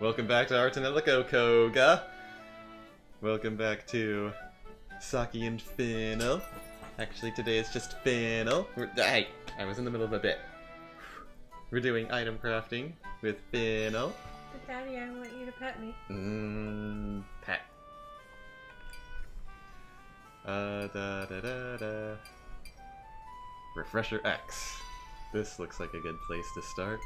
Welcome back to our Tonelico Qoga. Welcome back to Saki and Fennel. Actually, today it's just Fennel. Hey, I was in the middle of a bit. We're doing item crafting with Fennel. But Daddy, I want you to pet me. Pet. Refresher X. This looks like a good place to start.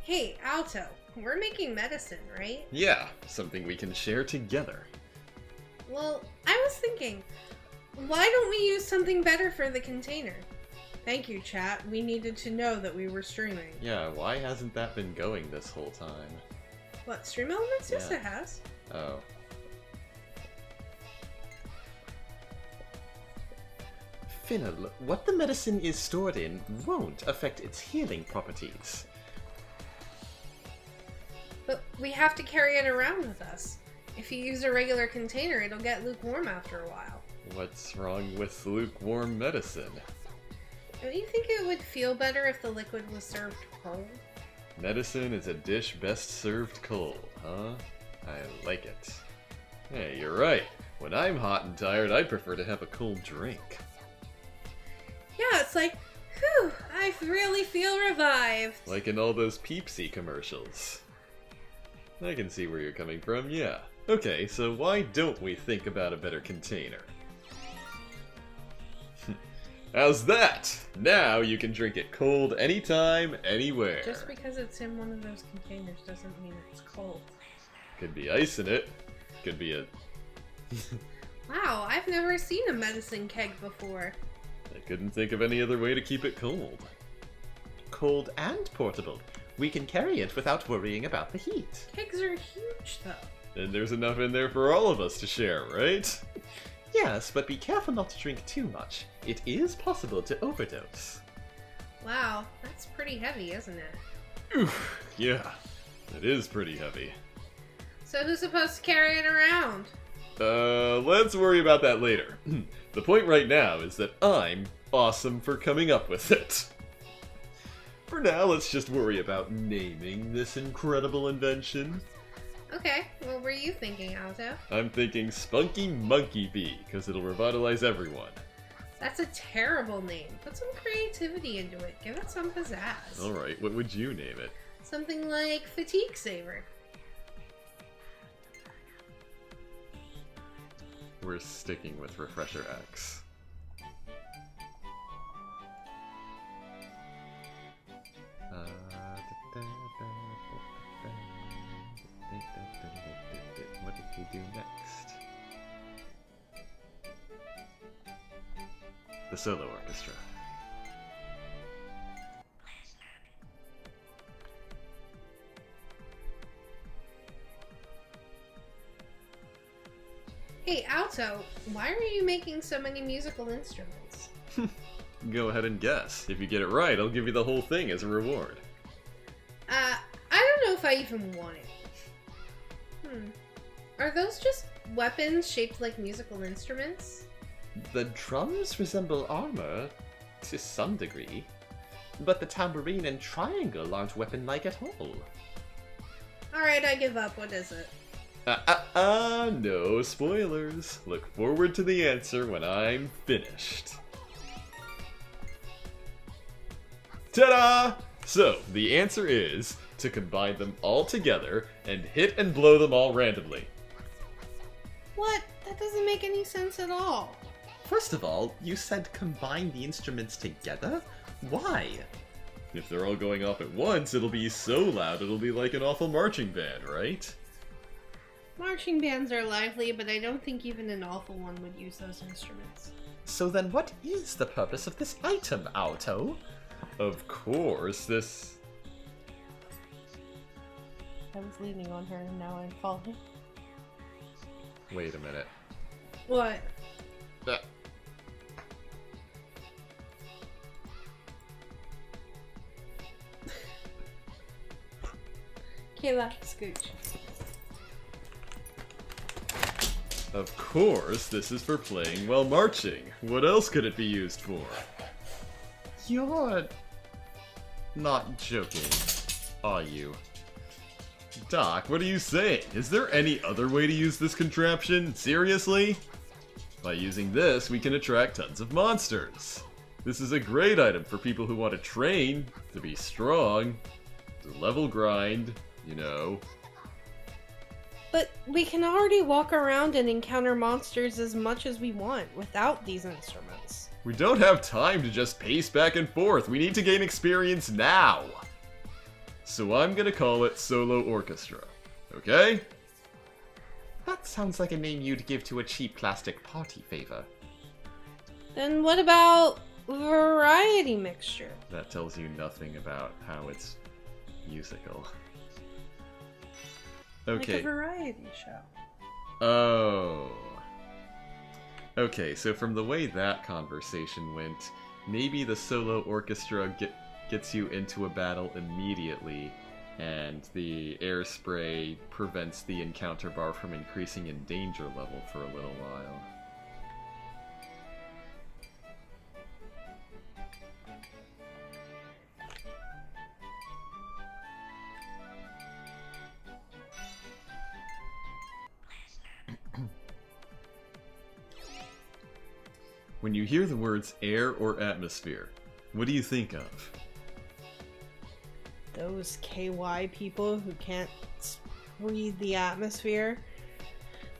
Hey, Alto, we're making medicine, right? Yeah, something we can share together. Well, I was thinking, why don't we use something better for the container? Thank you, chat. We needed to know that we were streaming. Yeah, why hasn't that been going this whole time? What, Stream Elements? Yeah. Yes, it has. Oh. Fennel, what the medicine is stored in won't affect its healing properties. But we have to carry it around with us. If you use a regular container, it'll get lukewarm after a while. What's wrong with lukewarm medicine? Don't you think it would feel better if the liquid was served cold? Medicine is a dish best served cold, huh? I like it. Hey, you're right. When I'm hot and tired, I prefer to have a cold drink. Yeah, it's like, whew, I really feel revived. Like in all those Peepsy commercials. I can see where you're coming from, yeah. Okay, so why don't we think about a better container? How's that? Now you can drink it cold anytime, anywhere. Just because it's in one of those containers doesn't mean it's cold. Could be ice in it. Could be a... Wow, I've never seen a medicine keg before. I couldn't think of any other way to keep it cold. Cold and portable. We can carry it without worrying about the heat. Kegs are huge, though. And there's enough in there for all of us to share, right? Yes, but be careful not to drink too much. It is possible to overdose. Wow, that's pretty heavy, isn't it? Oof, yeah. It is pretty heavy. So who's supposed to carry it around? Let's worry about that later. The point right now is that I'm awesome for coming up with it. For now, let's just worry about naming this incredible invention. Okay, what were you thinking, Alto? I'm thinking Spunky Monkey Bee, because it'll revitalize everyone. That's a terrible name. Put some creativity into it. Give it some pizzazz. Alright, what would you name it? Something like Fatigue Saver. We're sticking with Refresher X. What did we do next? The solo orchestra. Hey, Alto, why are you making so many musical instruments? Go ahead and guess. If you get it right, I'll give you the whole thing as a reward. I don't know if I even want it. Are those just weapons shaped like musical instruments? The drums resemble armor, to some degree. But the tambourine and triangle aren't weapon-like at all. Alright, I give up. What is it? No spoilers. Look forward to the answer when I'm finished. Ta-da! So, the answer is to combine them all together and hit and blow them all randomly. What? That doesn't make any sense at all. First of all, you said combine the instruments together? Why? If they're all going off at once, it'll be so loud it'll be like an awful marching band, right? Marching bands are lively, but I don't think even an awful one would use those instruments. So then what is the purpose of this item, Alto? Of course, this... I was leaning on her and now I'm falling. Wait a minute. What? Kayla, scooch. Of course, this is for playing while marching. What else could it be used for? You're not joking, are you? Doc, what are you saying? Is there any other way to use this contraption? Seriously? By using this, we can attract tons of monsters. This is a great item for people who want to train, to be strong, to level grind, you know. But we can already walk around and encounter monsters as much as we want without these instruments. We don't have time to just pace back and forth. We need to gain experience now. So I'm gonna call it Solo Orchestra. Okay? That sounds like a name you'd give to a cheap plastic party favor. Then what about variety mixture? That tells you nothing about how it's musical. Okay. Like a variety show. Oh. Okay, so from the way that conversation went, maybe the solo orchestra gets you into a battle immediately, and the air spray prevents the encounter bar from increasing in danger level for a little while. When you hear the words air or atmosphere, what do you think of? Those KY people who can't read the atmosphere.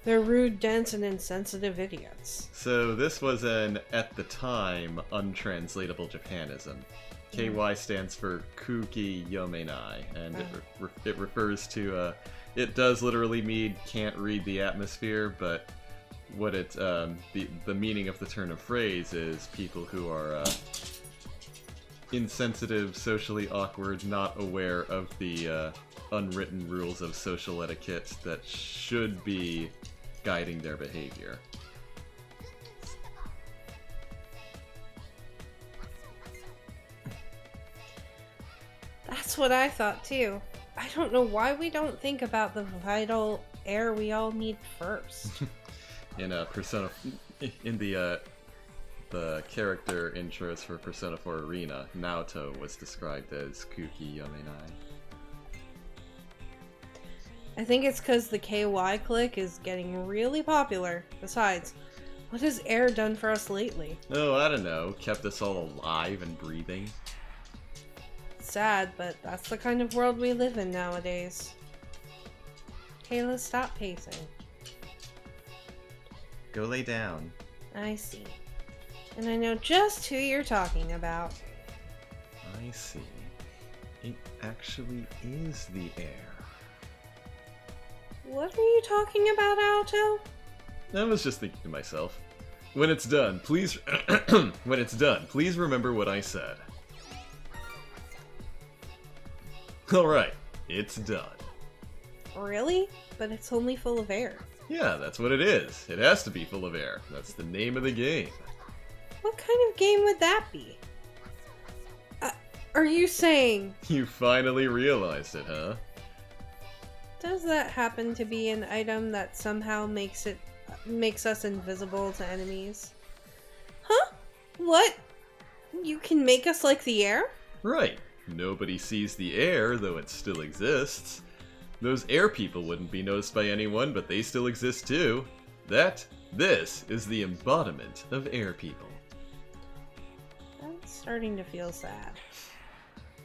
They're rude, dense, and insensitive idiots. So this was an, at the time, untranslatable Japanism. KY stands for Kuki Yomenai, and it refers to, it does literally mean can't read the atmosphere, but what it, the meaning of the turn of phrase is people who are, insensitive, socially awkward, not aware of the, unwritten rules of social etiquette that should be guiding their behavior. That's what I thought too. I don't know why we don't think about the vital air we all need first. In Persona, in the character intros for Persona 4 Arena, Naoto was described as Kuki Yomenai. I think it's because the KY clique is getting really popular. Besides, what has air done for us lately? Oh, I don't know, kept us all alive and breathing. Sad, but that's the kind of world we live in nowadays. Kayla, stop pacing. Go lay down. I see. And I know just who you're talking about. I see. It actually is the air. What are you talking about, Alto? I was just thinking to myself. When it's done, please please remember what I said. Alright, it's done. Really? But it's only full of air. Yeah, that's what it is. It has to be full of air. That's the name of the game. What kind of game would that be? Are you saying... You finally realized it, huh? Does that happen to be an item that somehow makes us invisible to enemies? Huh? What? You can make us like the air? Right. Nobody sees the air, though it still exists. Those air people wouldn't be noticed by anyone, but they still exist too. This is the embodiment of air people. I'm starting to feel sad.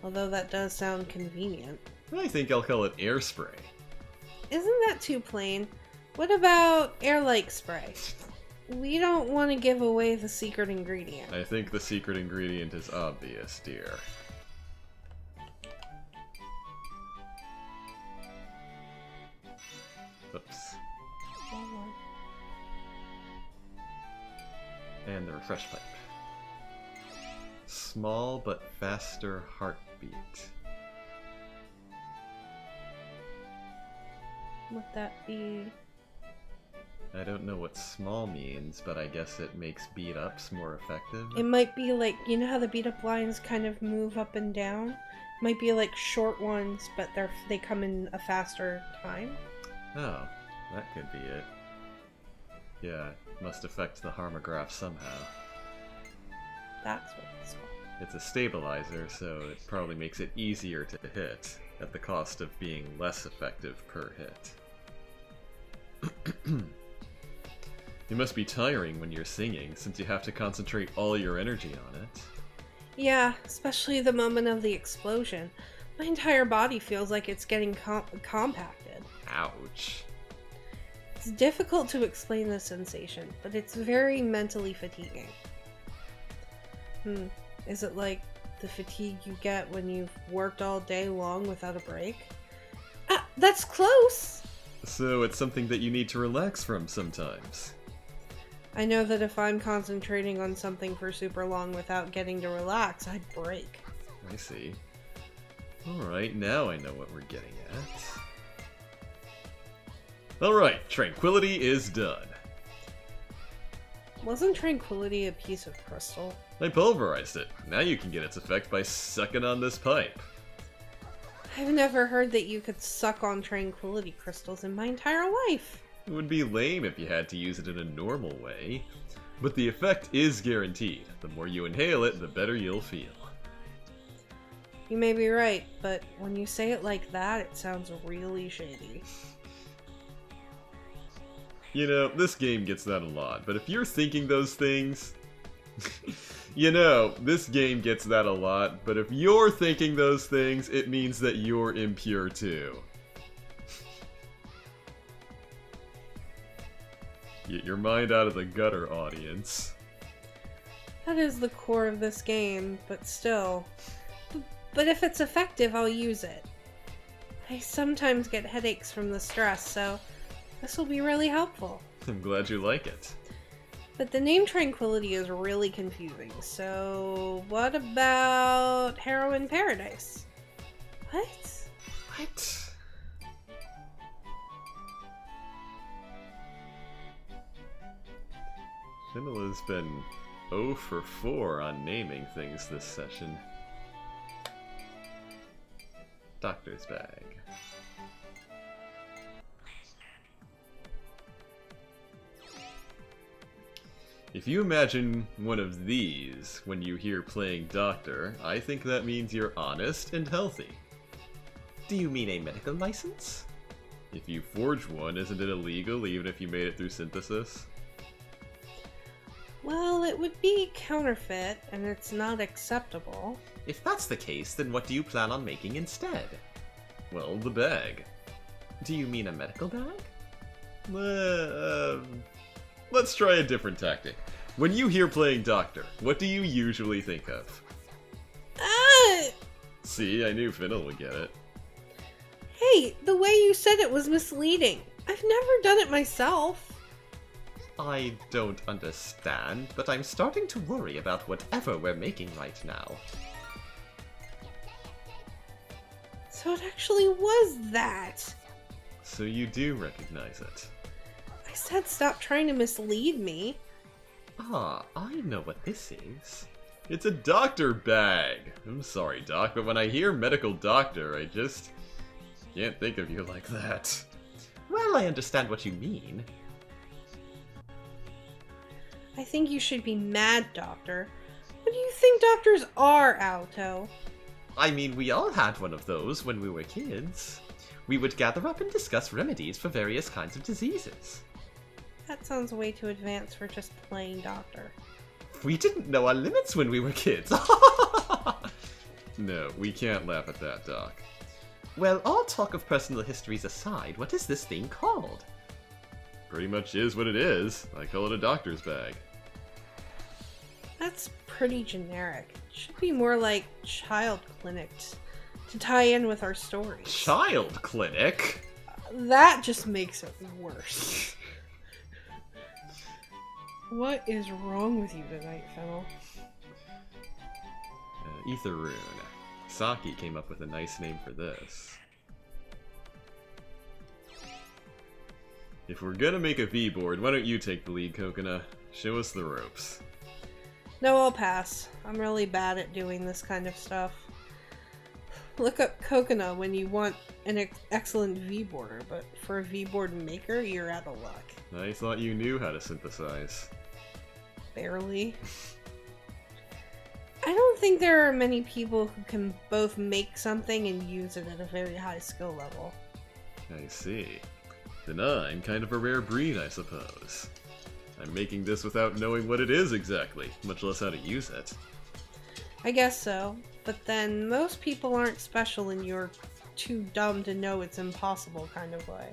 Although that does sound convenient. I think I'll call it air spray. Isn't that too plain? What about air-like spray? We don't want to give away the secret ingredient. I think the secret ingredient is obvious, dear. Oops. And the refresh pipe. Small but faster heartbeat. Would that be... I don't know what small means, but I guess it makes beat-ups more effective. It might be like, you know how the beat-up lines kind of move up and down? Might be like short ones, but they come in a faster time. Oh, that could be it. Yeah, it must affect the harmograph somehow. That's what it's called. It's a stabilizer, so it probably makes it easier to hit, at the cost of being less effective per hit. It must be tiring when you're singing, since you have to concentrate all your energy on it. Yeah, especially the moment of the explosion. My entire body feels like it's getting compacted. Ouch. It's difficult to explain the sensation, but it's very mentally fatiguing. Is it like the fatigue you get when you've worked all day long without a break? Ah, that's close! So it's something that you need to relax from sometimes. I know that if I'm concentrating on something for super long without getting to relax, I'd break. I see. Alright, now I know what we're getting at. Alright, tranquility is done. Wasn't tranquility a piece of crystal? I pulverized it. Now you can get its effect by sucking on this pipe. I've never heard that you could suck on tranquility crystals in my entire life. It would be lame if you had to use it in a normal way. But the effect is guaranteed. The more you inhale it, the better you'll feel. You may be right, but when you say it like that, it sounds really shady. You know, this game gets that a lot, but if you're thinking those things... You know, this game gets that a lot, but if you're thinking those things, it means that you're impure too. Get your mind out of the gutter, audience. That is the core of this game, but still. But if it's effective, I'll use it. I sometimes get headaches from the stress, so this will be really helpful. I'm glad you like it. But the name Tranquility is really confusing, so what about Heroin Paradise? What? What? Fennel has been 0 for 4 on naming things this session. Doctor's bag. If you imagine one of these when you hear playing doctor, I think that means you're honest and healthy. Do you mean a medical license? If you forge one, isn't it illegal even if you made it through synthesis? Well, it would be counterfeit, and it's not acceptable. If that's the case, then what do you plan on making instead? Well, the bag. Do you mean a medical bag? Let's try a different tactic. When you hear playing doctor, what do you usually think of? Ah! See, I knew Fennel would get it. Hey, the way you said it was misleading. I've never done it myself. I don't understand, but I'm starting to worry about whatever we're making right now. So it actually was that. So you do recognize it. I said stop trying to mislead me. Ah, I know what this is. It's a doctor bag. I'm sorry, Doc, but when I hear medical doctor, I just can't think of you like that. Well, I understand what you mean. I think you should be mad, Doctor. What do you think doctors are, Alto? I mean, we all had one of those when we were kids. We would gather up and discuss remedies for various kinds of diseases. That sounds way too advanced for just plain doctor. We didn't know our limits when we were kids. No, we can't laugh at that, Doc. Well, all talk of personal histories aside, what is this thing called? Pretty much is what it is. I call it a doctor's bag. That's pretty generic. It should be more like child clinic to tie in with our stories. Child clinic? That just makes it worse. What is wrong with you tonight, Fennel? Ether Rune. Saki came up with a nice name for this. If we're gonna make a V-board, why don't you take the lead, Kokona? Show us the ropes. No, I'll pass. I'm really bad at doing this kind of stuff. Look up Kokona when you want an excellent V-boarder, but for a V-board maker, you're out of luck. I thought you knew how to synthesize. Barely. I don't think there are many people who can both make something and use it at a very high skill level. I see. Then I'm kind of a rare breed, I suppose. I'm making this without knowing what it is exactly, much less how to use it. I guess so, but then most people aren't special in your too dumb to know it's impossible kind of way.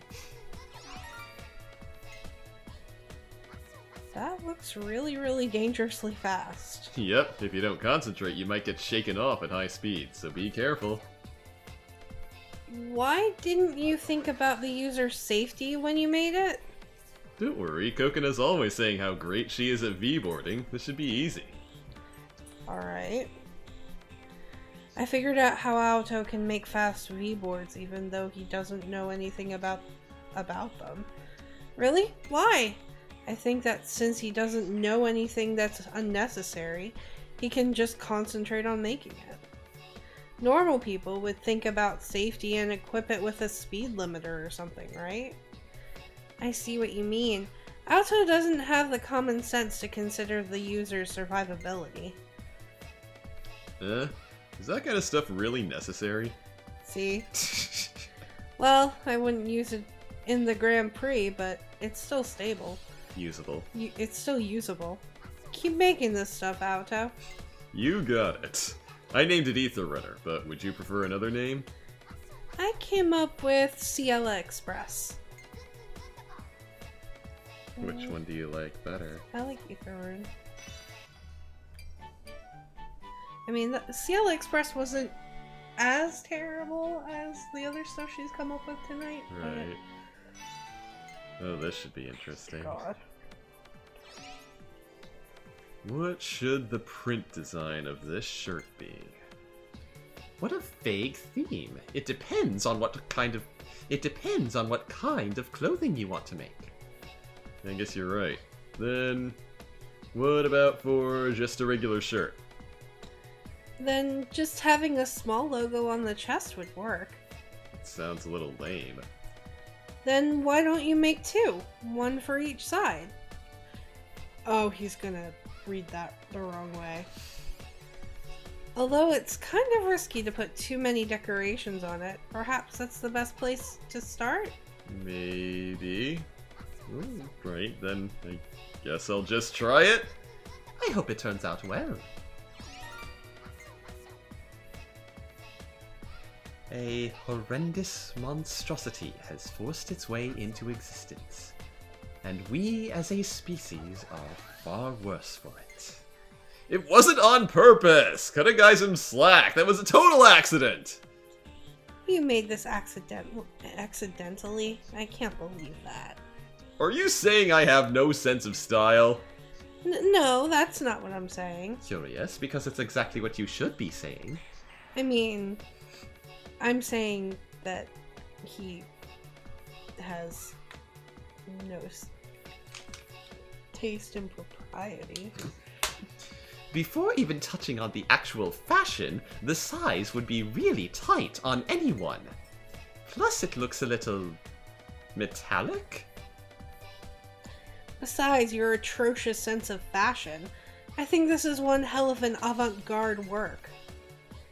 That looks really, really dangerously fast. Yep, if you don't concentrate, you might get shaken off at high speed, so be careful. Why didn't you think about the user's safety when you made it? Don't worry, Coconuts always saying how great she is at V-boarding. This should be easy. Alright. I figured out how Aoto can make fast V-boards even though he doesn't know anything about them. Really? Why? I think that since he doesn't know anything that's unnecessary, he can just concentrate on making it. Normal people would think about safety and equip it with a speed limiter or something, right? I see what you mean. Aoto doesn't have the common sense to consider the user's survivability. Is that kind of stuff really necessary? See? Well, I wouldn't use it in the Grand Prix, but it's still stable. Usable. It's still usable. Keep making this stuff, Aoto. You got it. I named it Ether Runner, but would you prefer another name? I came up with Ciela Express. Which one do you like better? I like Ether Rune. I mean, the Ciela Express wasn't as terrible as the other stuff she's come up with tonight. Right. Oh, this should be interesting. God. What should the print design of this shirt be? What a vague theme. It depends on what kind of clothing you want to make. I guess you're right. Then, what about for just a regular shirt? Then just having a small logo on the chest would work. It sounds a little lame. Then why don't you make two? One for each side. Oh, he's gonna read that the wrong way. Although it's kind of risky to put too many decorations on it, perhaps that's the best place to start? Maybe. Ooh, right, then I guess I'll just try it. I hope it turns out well. A horrendous monstrosity has forced its way into existence, and we as a species are far worse for it. It wasn't on purpose! Cut a guy some slack, that was a total accident! You made this accidentally? I can't believe that. Are you saying I have no sense of style? No, that's not what I'm saying. Curious, because it's exactly what you should be saying. I mean, I'm saying that he has no taste in propriety. Before even touching on the actual fashion, the size would be really tight on anyone. Plus it looks a little metallic? Besides your atrocious sense of fashion, I think this is one hell of an avant-garde work.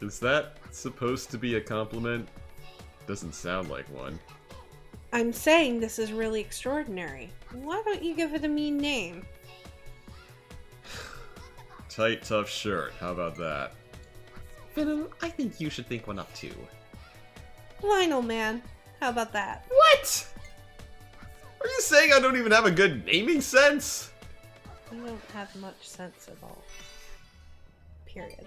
Is that supposed to be a compliment? Doesn't sound like one. I'm saying this is really extraordinary. Why don't you give it a mean name? Tight, tough shirt, how about that? Venom, I think you should think one up too. Vinyl Man. How about that? What? Are you saying I don't even have a good naming sense? You don't have much sense at all. Period.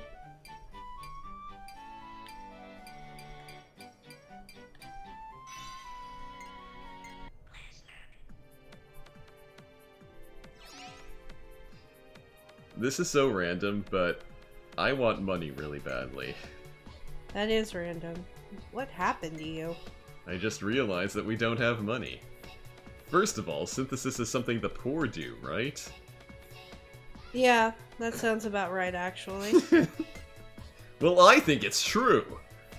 This is so random, but I want money really badly. That is random. What happened to you? I just realized that we don't have money. First of all, synthesis is something the poor do, right? Yeah, that sounds about right, actually. Well, I think it's true.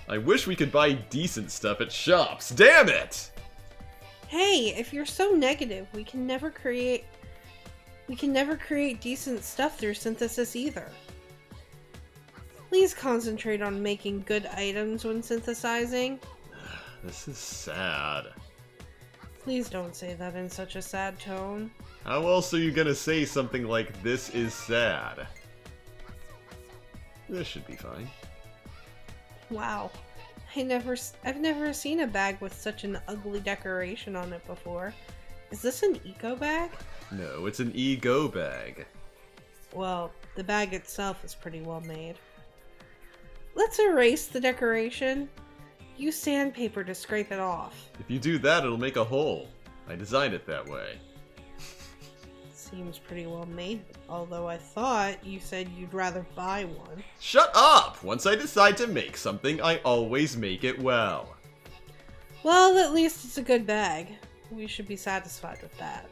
I wish we could buy decent stuff at shops. Damn it! Hey, if you're so negative, we can never create decent stuff through synthesis either. Please concentrate on making good items when synthesizing. This is sad. Please don't say that in such a sad tone. How else are you gonna say something like this is sad? This should be fine. Wow. I've never seen a bag with such an ugly decoration on it before. Is this an eco bag? No, it's an ego bag. Well, the bag itself is pretty well made. Let's erase the decoration. Use sandpaper to scrape it off. If you do that, it'll make a hole. I designed it that way. Seems pretty well made, although I thought you said you'd rather buy one. Shut up! Once I decide to make something, I always make it well. Well, at least it's a good bag. We should be satisfied with that.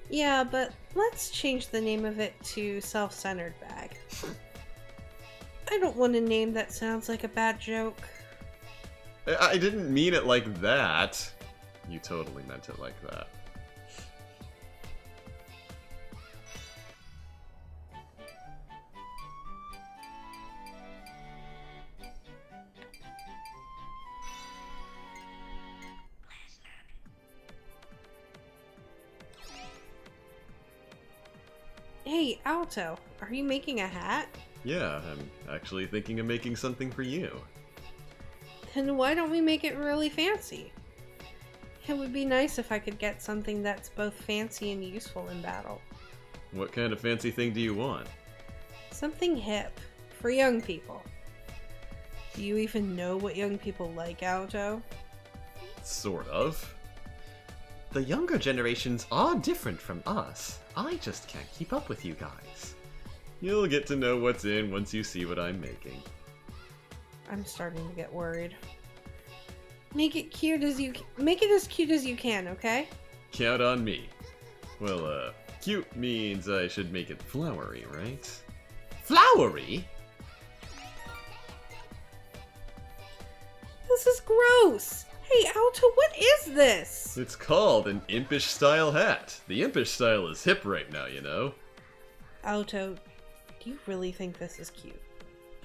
Yeah, but let's change the name of it to Self-Centered Bag. I don't want a name that sounds like a bad joke. I didn't mean it like that. You totally meant it like that. Hey, Alto, are you making a hat? Yeah, I'm actually thinking of making something for you. Then why don't we make it really fancy? It would be nice if I could get something that's both fancy and useful in battle. What kind of fancy thing do you want? Something hip, for young people. Do you even know what young people like, Alto? Sort of. The younger generations are different from us. I just can't keep up with you guys. You'll get to know what's in once you see what I'm making. I'm starting to get worried. Make it as cute as you can, okay? Count on me. Well, cute means I should make it flowery, right? Flowery? This is gross! Hey, Alto, what is this? It's called an impish style hat. The impish style is hip right now, you know? Alto, do you really think this is cute?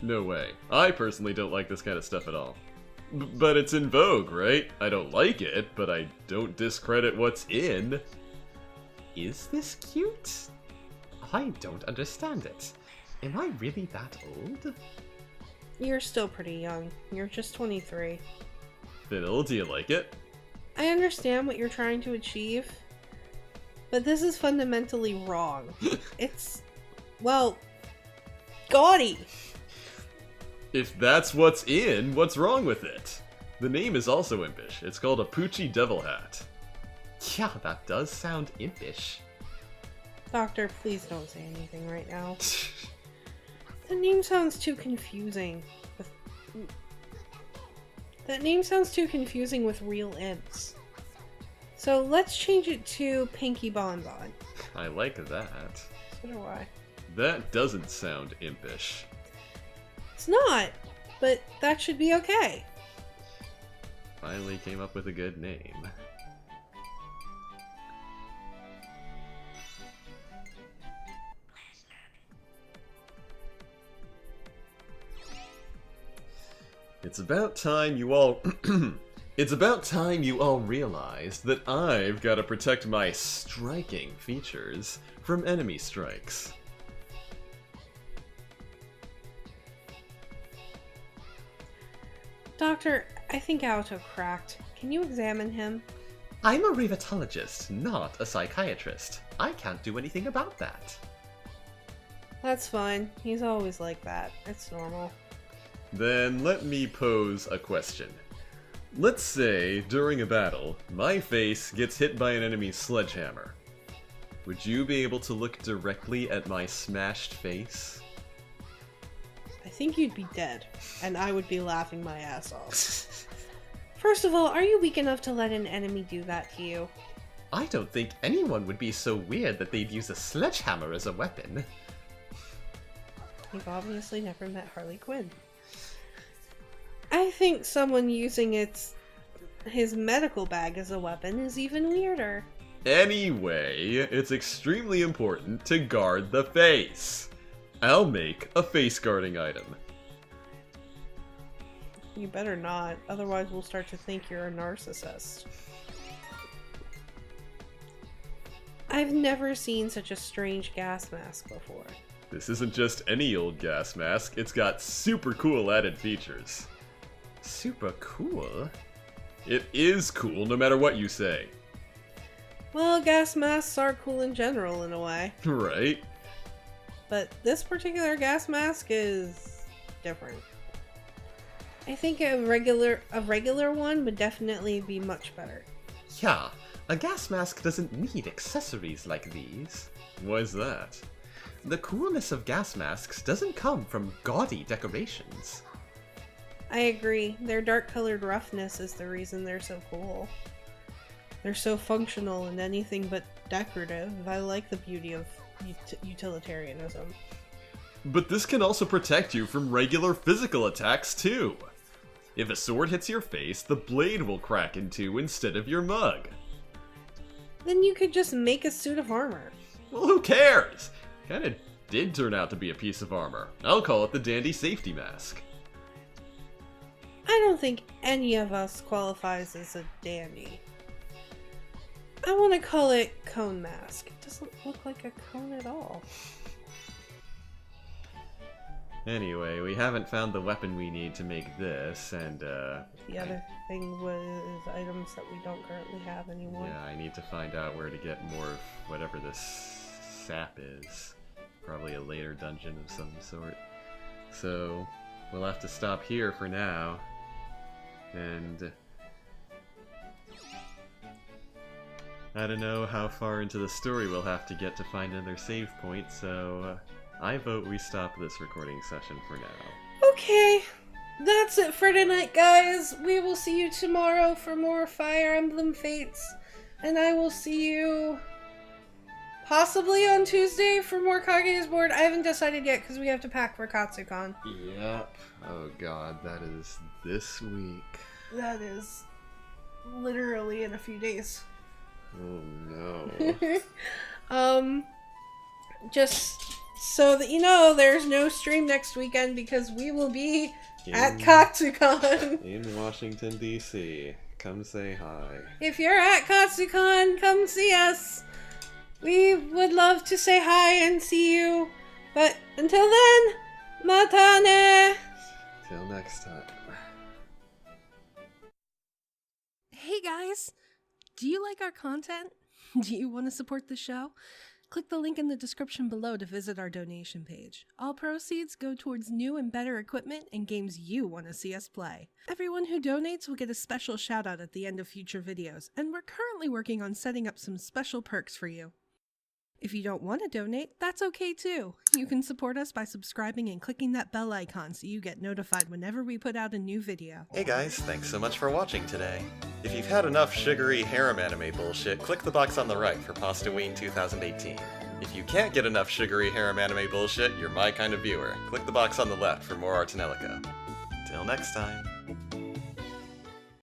No way. I personally don't like this kind of stuff at all. But it's in vogue, right? I don't like it, but I don't discredit what's in. Is this cute? I don't understand it. Am I really that old? You're still pretty young. You're just 23. Fiddle, do you like it? I understand what you're trying to achieve, but this is fundamentally wrong. It's, well, gaudy. If that's what's in, what's wrong with it? The name is also impish. It's called a Poochie Devil Hat. Yeah, that does sound impish. Doctor, please don't say anything right now. The name sounds too confusing. That name sounds too confusing with real imps. So let's change it to Pinky Bonbon. I like that. So do I. That doesn't sound impish. It's not, but that should be okay. Finally came up with a good name. It's about time you all It's about time you all realized that I've got to protect my striking features from enemy strikes. Doctor, I think Alto cracked. Can you examine him? I'm a rheumatologist, not a psychiatrist. I can't do anything about that. That's fine. He's always like that. It's normal. Then let me pose a question. Let's say, during a battle, my face gets hit by an enemy's sledgehammer. Would you be able to look directly at my smashed face? I think you'd be dead, and I would be laughing my ass off. First of all, are you weak enough to let an enemy do that to you? I don't think anyone would be so weird that they'd use a sledgehammer as a weapon. You've obviously never met Harley Quinn. I think someone using his medical bag as a weapon is even weirder. Anyway, it's extremely important to guard the face. I'll make a face guarding item. You better not, otherwise we'll start to think you're a narcissist. I've never seen such a strange gas mask before. This isn't just any old gas mask, it's got super cool added features. Super cool? It is cool no matter what you say. Well, gas masks are cool in general in a way. Right? But this particular gas mask is different. I think a regular one would definitely be much better. Yeah, a gas mask doesn't need accessories like these. Why's that? The coolness of gas masks doesn't come from gaudy decorations. I agree. Their dark-colored roughness is the reason they're so cool. They're so functional and anything but decorative. I like the beauty of utilitarianism. But this can also protect you from regular physical attacks too. If a sword hits your face, the blade will crack in two instead of your mug. Then you could just make a suit of armor. Well, who cares? Kinda did turn out to be a piece of armor. I'll call it the Dandy Safety Mask. I don't think any of us qualifies as a dandy. I want to call it Cone Mask. It doesn't look like a cone at all. Anyway, we haven't found the weapon we need to make this, and The other thing was items that we don't currently have anymore. yeah, I need to find out where to get more of whatever this sap is. Probably a later dungeon of some sort. So, we'll have to stop here for now. And I don't know how far into the story we'll have to get to find another save point, so I vote we stop this recording session for now. Okay, that's it for tonight, guys. We will see you tomorrow for more Fire Emblem Fates, and I will see you possibly on Tuesday for more Kage's board. I haven't decided yet because we have to pack for Katsucon. Yep. Oh god, that is this week. That is literally in a few days. Oh no. Just so that you know, there's no stream next weekend because we will be at Katsucon. In Washington, D.C. Come say hi. If you're at Katsucon, come see us. We would love to say hi and see you. But until then, mata ne! Till next time. Hey guys! Do you like our content? Do you want to support the show? Click the link in the description below to visit our donation page. All proceeds go towards new and better equipment and games you want to see us play. Everyone who donates will get a special shout out at the end of future videos, and we're currently working on setting up some special perks for you. If you don't want to donate, that's okay too. You can support us by subscribing and clicking that bell icon so you get notified whenever we put out a new video. Hey guys, thanks so much for watching today. If you've had enough sugary harem anime bullshit, click the box on the right for Pastaween 2018. If you can't get enough sugary harem anime bullshit, you're my kind of viewer. Click the box on the left for more Tonelico. Till next time.